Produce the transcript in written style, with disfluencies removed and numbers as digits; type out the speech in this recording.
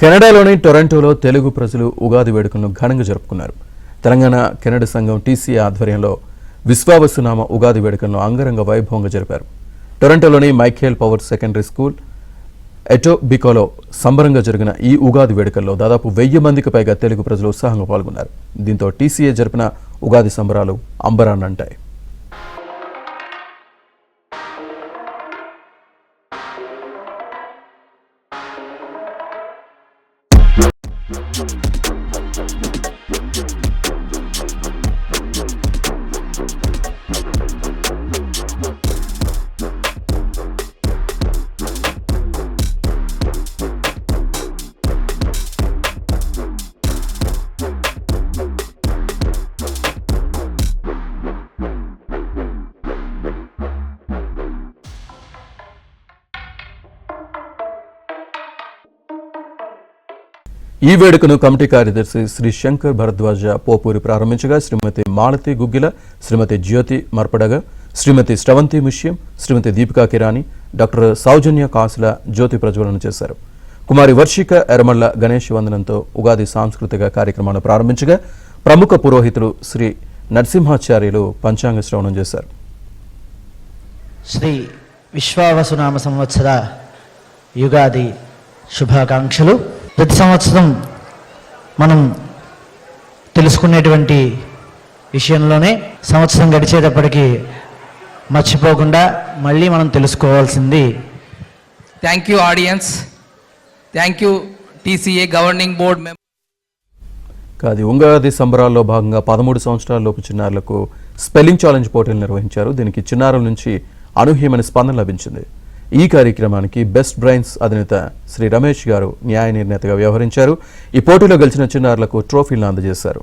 కెనడాలోని టొరంటోలో తెలుగు ప్రజలు ఉగాది వేడుకలను ఘనంగా జరుపుకున్నారు. తెలంగాణ కెనడా సంఘం టీసీఏ ఆధ్వర్యంలో విశ్వావసునామ ఉగాది వేడుకలను అంగరంగ వైభవంగా జరిపారు. టొరంటోలోని మైఖేల్ పవర్ సెకండరీ స్కూల్ ఎటోబికోలో సంబరంగా జరిగిన ఈ ఉగాది వేడుకల్లో దాదాపు 1000 మందికి పైగా తెలుగు ప్రజలు ఉత్సాహంగా పాల్గొన్నారు. దీంతో టీసీఏ జరిపిన ఉగాది సంబరాలు అంబరాన్నంటాయి. ఈ వేడుకను కమిటీ కార్యదర్శి శ్రీ శంకర్ భరద్వాజ పోపూరి ప్రారంభించగా శ్రీమతి మాలతి గుగ్గిల, శ్రీమతి జ్యోతి మర్పడగ, శ్రీమతి శ్రవంతి ముష్యం, శ్రీమతి దీపికా కిరాణి, డాక్టర్ సౌజన్య కాసుల జ్యోతి ప్రజ్వలన చేశారు. కుమారి వర్షిక ఎర్రమల్ల గణేష్ వందనంతో ఉగాది సాంస్కృతిక కార్యక్రమాన్ని ప్రారంభించగా ప్రముఖ పురోహితులు శ్రీ నరసింహాచార్యులు పంచాంగ శ్రవణం చేశారు. శ్రీ విశ్వావసునామ సంవత్సర యుగాది శుభాకాంక్షలు. ప్రతి సంవత్సరం మనం తెలుసుకునేటువంటి విషయంలోనే సంవత్సరం గడిచేటప్పటికి మర్చిపోకుండా మళ్ళీ మనం తెలుసుకోవాల్సింది. Thank you audience, thank you TCA governing board member. కాది ఉగాది సంబరాల్లో భాగంగా 13 సంవత్సరాలలోపు చిన్నారులకు స్పెల్లింగ్ ఛాలెంజ్ పోటీలు నిర్వహించారు. దీనికి చిన్నారుల నుంచి అనూహ్యమైన స్పందన లభించింది. ఈ కార్యక్రమానికి బెస్ట్ బ్రెయిన్స్ అధినేత శ్రీ రమేష్ గారు న్యాయ నిర్ణేతగా వ్యవహరించారు. ఈ పోటీలో గెలిచిన చిన్నారులకు ట్రోఫీలను అందజేశారు.